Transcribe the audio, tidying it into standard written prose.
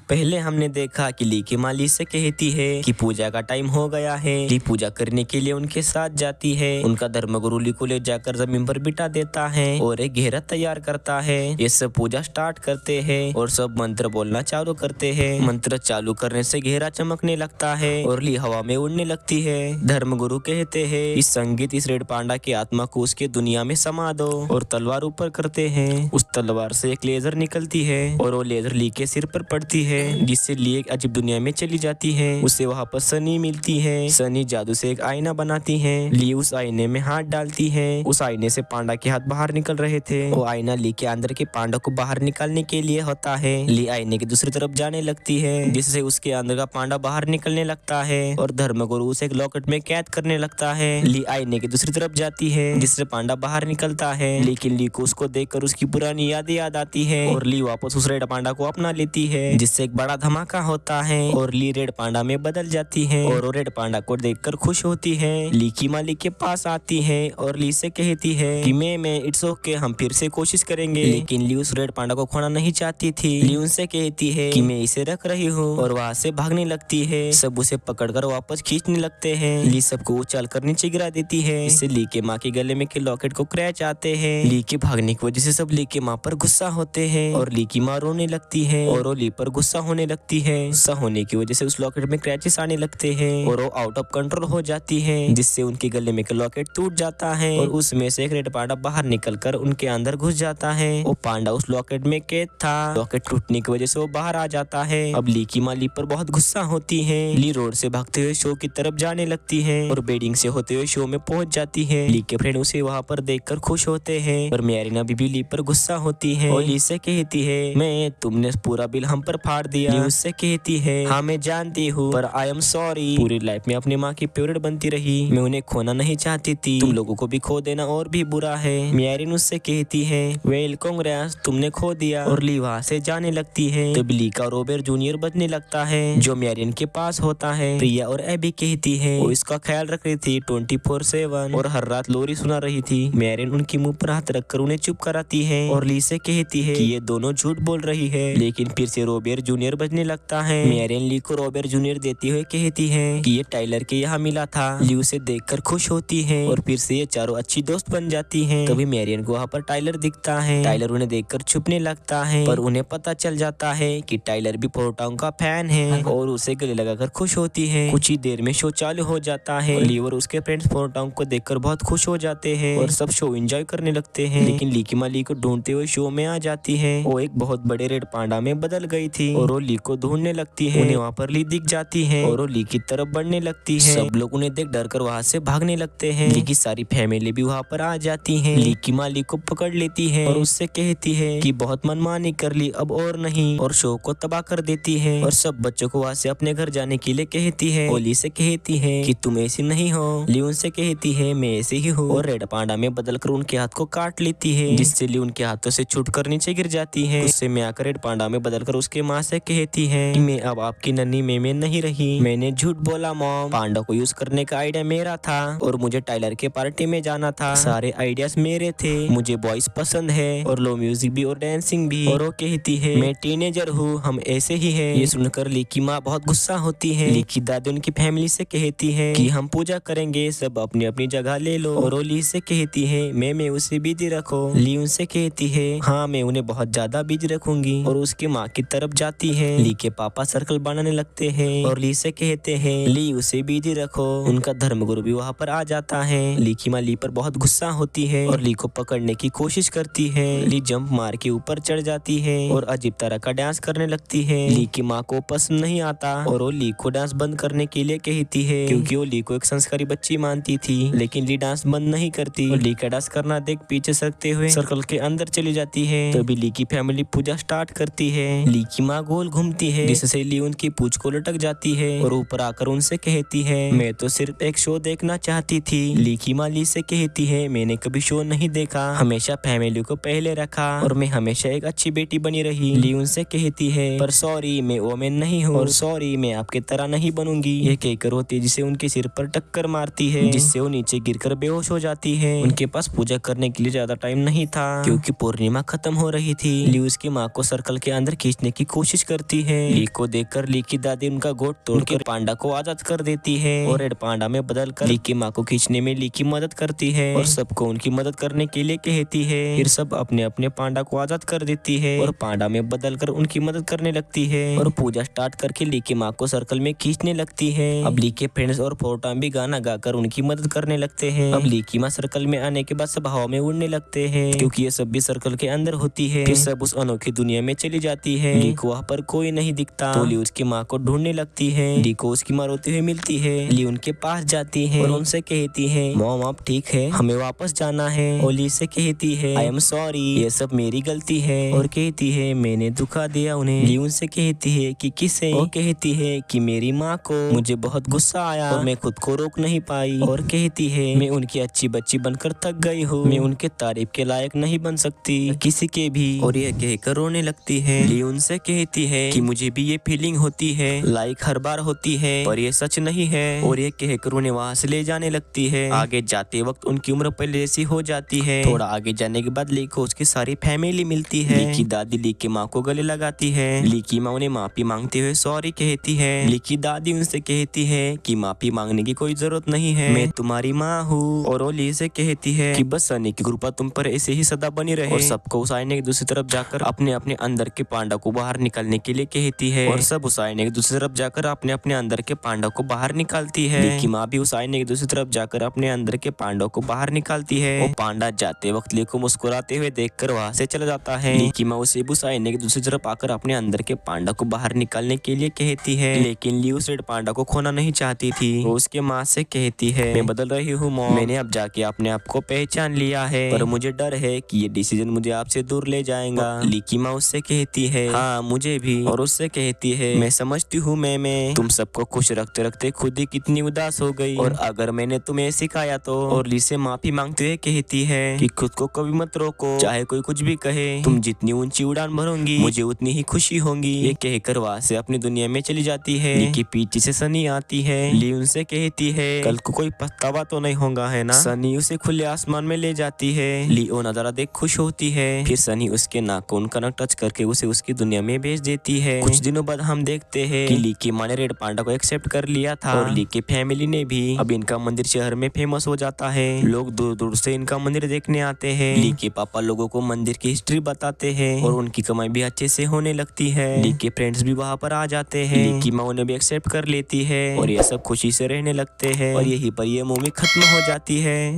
पहले हमने देखा कि ली की माँ ली से कहती है कि पूजा का टाइम हो गया है। ली पूजा करने के लिए उनके साथ जाती है। उनका धर्मगुरु ली को ले जाकर जमीन पर बिठा देता है और एक घेरा तैयार करता है। ये सब पूजा स्टार्ट करते हैं और सब मंत्र बोलना चालू करते हैं। मंत्र चालू करने से घेरा चमकने लगता है और ली हवा में उड़ने लगती है। धर्मगुरु कहते हैं इस संगीत इस रेड पांडा की आत्मा को उसके दुनिया में समा दो और तलवार ऊपर करते हैं। उस तलवार से एक लेजर निकलती है और वो लेजर ली के सिर पर पड़ती है, जिससे ली एक अजीब दुनिया में चली जाती है। उसे वहाँ पर सनी मिलती है। सनी जादू से एक आईना बनाती है। ली उस आईने में हाथ डालती है। उस आईने से पांडा के हाथ बाहर निकल रहे थे। वो आईना ली के अंदर के पांडा को बाहर निकालने के लिए होता है। ली आईने की दूसरी तरफ जाने लगती है, जिससे उसके अंदर का पांडा बाहर निकलने लगता है और धर्मगुरु उसे एक लॉकेट में कैद करने लगता है। ली आईने की दूसरी तरफ जाती है, जिससे पांडा बाहर निकलता है, लेकिन ली को उसको देखकर उसकी पुरानी यादें याद आती है और ली वापस उस रेड पांडा को अपना लेती है, जिससे एक बड़ा धमाका होता है और ली रेड पांडा में बदल जाती है और वो रेड पांडा को देखकर खुश होती है। ली की माँ ली के पास आती है और ली से कहती है कि मैं इट्स ओके, हम फिर से कोशिश करेंगे। लेकिन ली उस रेड पांडा को खोना नहीं चाहती थी। ली उनसे कहती है कि मैं इसे रख रही हूँ और वहाँ से भागने लगती है। सब उसे पकड़कर वापस खींचने लगते हैं। ली सबको उछाल कर नीचे गिरा देती है। इससे ली के माँ के गले में के लॉकेट को क्रैच आते हैं। ली के भागने की वजह से सब ली के माँ पर गुस्सा होते हैं और ली की माँ रोने लगती है और वो ली पर गुस्सा होने लगती है। गुस्सा होने की वजह से उस लॉकेट में क्रैचेस आने लगते हैं और वो आउट ऑफ कंट्रोल हो जाती है, जिससे उनके गले में के लॉकेट टूट जाता है और उसमें से एक रेड पांडा बाहर निकलकर उनके अंदर घुस जाता है। वो पांडा उस लॉकेट में कैद था। लॉकेट टूटने की वजह से वो बाहर आ जाता है। अब ली की माँ ली पर बहुत गुस्सा होती है। ली रोड से भागते हुए शो की तरफ जाने लगती है और बेडिंग से होते हुए शो में पहुंच जाती है। ली के फ्रेंड उसे वहाँ पर देखकर खुश होते हैं और मैरिन अभी भी ली पर गुस्सा होती है और ली से कहती है मैं तुमने पूरा बिल हम पर फाड़ दिया। ली उससे कहती है हाँ मैं जानती हूँ, पर आई एम सॉरी। पूरी लाइफ में अपनी माँ की फेवरेट बनती रही, मैं उन्हें खोना नहीं चाहती थी। तुम लोगों को भी खो देना और भी बुरा है। मैरिन उससे कहती है वेल कांग्रेस, तुमने खो दिया और ली वहाँ से जाने लगती है। तब ली का रोबेर जूनियर बजने लगता है जो मैरिन के पास होता है। प्रिया और एबी कहती है वो इसका ख्याल रख रही थी 24/7 और हर रात लोरी सुना रही थी। मैरिन उनकी मुंह पर हाथ रखकर उन्हें चुप कराती है और ली से कहती है कि ये दोनों झूठ बोल रही है। लेकिन फिर से रोबेर जूनियर बजने लगता है। मैरिन ली को रोबेर जूनियर देती हुए कहती है कि ये टाइलर के यहाँ मिला था। ली उसे देखकर खुश होती है और फिर से ये चारों अच्छी दोस्त बन जाती हैं। तभी मैरियन को वहाँ पर टाइलर दिखता है। टाइलर उन्हें देखकर छुपने लगता है, पर उन्हें पता चल जाता है कि टाइलर भी फोरटाउन का फैन है और उसे गले लगाकर खुश होती है। कुछ ही देर में शो चालू हो जाता है। ली और उसके फ्रेंड्स फोरटाउन को देखकर बहुत खुश हो जाते हैं और सब शो एंजॉय करने लगते हैं। लेकिन ली की माँ ली को ढूंढते हुए शो में आ जाती है। वो एक बहुत बड़े रेड पांडा में बदल गई थी और वो ली को ढूंढने लगती है। उन्हें वहाँ पर ली दिख जाती है और वो ली की तरफ बढ़ने लगती है। सब लोग उन्हें देख डर कर वहाँ से भागने लगते हैं। ली की सारी फैमिली भी वहाँ पर आ जाती है। ली की माँ ली को पकड़ लेती है और उससे कहती है कि बहुत मनमानी कर ली, अब और नहीं, और शो को तबाह कर देती है और सब बच्चों को वहाँ से अपने घर जाने के लिए कहती है। वो ली से कहती है कि तुम ऐसी नहीं हो। ली उनसे कहती है मैं ऐसे ही हूँ और रेड पांडा में बदलकर उनके हाथ को काट लेती है, जिससे ली उनके हाथों से छूटकर नीचे गिर जाती है। उससे मैं आकर रेड पांडा में बदलकर उसके माँ से कहती है कि मैं अब आपकी नन्ही में नहीं रही, मैंने झूठ बोला मॉम। पांडा को यूज करने का आइडिया मेरा था और मुझे टाइलर के पार्टी में जाना था। सारे आइडियाज मेरे थे। मुझे बॉयज पसंद है और लो म्यूजिक भी और डांसिंग भी। और वो कहती है मैं टीनेजर हूँ, हम ऐसे ही हैं। ये सुनकर ली की माँ बहुत गुस्सा होती है। ली की दादी उनकी फैमिली से कहती है कि हम पूजा करेंगे, सब अपनी अपनी जगह ले लो। और वो ली से कहती है मैं उसे बिजी रखो। ली उनसे कहती है हाँ मैं उन्हें बहुत ज्यादा बिजी रखूंगी और उसकी माँ की तरफ जाती है। ली के पापा सर्कल बनाने लगते हैं और ली से कहते हैं ली उसे बिजी रखो। उनका धर्मगुरु भी वहाँ पर आ जाता है। ली की माँ ली पर बहुत गुस्सा होती है और ली को पकड़ने की कोशिश करती है। ली जंप मार के ऊपर चढ़ जाती है और अजीब तरह का डांस करने लगती है। ली की माँ को पसंद नहीं आता और वो ली को डांस बंद करने के लिए कहती है, क्योंकि वो ली को एक संस्कारी बच्ची मानती थी। लेकिन ली डांस बंद नहीं करती और ली का डांस करना देख पीछे सरकते हुए सर्कल के अंदर चली जाती है। तभी ली की फैमिली पूजा स्टार्ट करती है। ली की माँ गोल घूमती है, जिससे ली उनकी पूंछ को लटक जाती है और ऊपर आकर उनसे कहती है मैं तो सिर्फ एक शो देखना चाहती थी। ली की माँ ली से कहती है मैंने कभी शो नहीं देखा, हमेशा फैमिली को पहले रखा और मैं हमेशा एक अच्छी बेटी बनी रही। ली उनसे कहती है पर सॉरी मैं वोमेन नहीं हूँ और सॉरी मैं आपके तरह नहीं बनूंगी। ये कहकर वो तेजी से उनके सिर पर टक्कर मारती है, जिससे वो नीचे गिरकर बेहोश हो जाती है। उनके पास पूजा करने के लिए ज्यादा टाइम नहीं था, क्योंकि पूर्णिमा खत्म हो रही थी। ली उसकी माँ को सर्कल के अंदर खींचने की कोशिश कोशिश करती है। ली को देखकर ली की दादी उनका गोट तोड़कर पांडा को आजाद कर देती है और रेड पांडा में बदलकर ली की माँ को खींचने में ली की मदद करती है और सबको उनकी मदद करने के लिए कहती है। फिर सब अपने अपने पांडा को आजाद कर देती है और पांडा में बदलकर उनकी मदद करने लगती है और पूजा स्टार्ट करके ली की माँ को सर्कल में खींचने लगती है। अब ली के फ्रेंड्स और फोर्टान भी गाना गाकर उनकी मदद करने लगते हैं। अब ली की माँ सर्कल में आने के बाद सब हवा में उड़ने लगते हैं क्योंकि ये सब भी सर्कल के अंदर होती है। फिर सब उस अनोखी दुनिया में चली जाती है। ली को वहाँ पर कोई नहीं दिखता तो ली उसकी माँ को ढूंढने लगती है। ली को उसकी माँ रोते हुए मिलती है। ली उनके पास जाती है और उनसे कहती है मॉम आप ठीक है, हमें वापस जाना है। और ली से कहती है आई एम सॉरी, ये सब मेरी गलती है और कहती है मैंने धोखा दिया उन्हें। ली उनसे कहती है कि किसे? वो कहती है कि मेरी माँ को। मुझे बहुत गुस्सा आया और मैं खुद को रोक नहीं पाई और कहती है मैं उनकी अच्छी बच्ची बनकर थक गई हूँ, मैं उनके तारीफ के लायक नहीं बन सकती किसी के भी। और ये कहकर रोने लगती है। ली उनसे कहती है कि मुझे भी ये फीलिंग होती है, लाइक हर बार होती है पर ये सच नहीं है। और ये कहकर उन्हें वहाँ से ले जाने लगती है। आगे जाते वक्त उनकी उम्र पहले जैसी हो जाती है। थोड़ा आगे जाने के बाद ली को उसकी सारी फैमिली मिलती है। ली की दादी ली की माँ को गले लगाती है। ली की माँ उन्हें माफी मांगते हुए सॉरी कहती है। ली की दादी उनसे कहती है कि माफी मांगने की कोई जरूरत नहीं है, मैं तुम्हारी माँ हूँ। और वो ली से कहती है कि बस सनी की कृपा तुम पर ऐसे ही सदा बनी रहे। और सबको उस आईने की दूसरी तरफ जाकर अपने अपने अंदर के पांडा को बाहर निकालने के लिए कहती है। और सब उस आईने की दूसरी तरफ जाकर अपने अपने अंदर के पांडा को बाहर निकालती है। ली की माँ भी उस आईने की दूसरी तरफ जाकर अपने अंदर के पांडा को बाहर निकालती है। वो पांडा जाते वक्त ली को मुस्कुराते हुए देखकर वहाँ से चला जाता है। ली की माँ उसे उस आईने की दूसरी तरफ आकर अपने अंदर के पांडा को बाहर निकालने के लिए कहती है, लेकिन ली उस रेड पांडा को खोना नहीं चाहती थी। वो उसके माँ से कहती है मैं बदल रही हूँ मॉम, मैंने अब जाके अपने आप को पहचान लिया है पर मुझे डर है कि ये डिसीजन मुझे आपसे दूर ले जाएगा। ली की माँ उससे कहती है हाँ मुझे भी। और उससे कहती है मैं समझती हूँ मैं तुम सबको खुश रखते रखते खुद ही कितनी उदास हो गई और अगर मैंने तुम्हें सिखाया तो। और ली से माफी मांगते हुए कहती है कि खुद को कभी मत रोको, चाहे कोई कुछ भी कहे, तुम जितनी ऊंची उड़ान भरोगी मुझे उतनी ही खुशी होगी। ये कहकर वहाँ से अपनी दुनिया में चली जाती है। ली की पीछे से सनी आती है। ली उनसे कहती है कल को कोई पछतावा तो नहीं होगा है ना। सनी उसे खुले आसमान में ले जाती है। ली वो नजारा देख खुश होती है। फिर सनी उसके नाक को उनका नक टच करके उसे उसकी दुनिया में भेज देती है। कुछ दिनों बाद हम देखते हैं कि ली की माँ ने रेड पांडा को एक्सेप्ट कर लिया था और ली की फैमिली ने भी। अब इनका मंदिर शहर में फेमस हो जाता है, लोग दूर दूर से इनका मंदिर देखने आते हैं। ली के पापा लोगों को मंदिर की हिस्ट्री बताते हैं और उनकी कमाई भी अच्छे से होने लगती है। ली के फ्रेंड्स भी वहाँ पर आ जाते हैं। ली की माँ उन्हें भी एक्सेप्ट कर लेती है और ये सब खुशी से रहने लगते हैं और यहीं पर ये मूवी खत्म हो जाती है।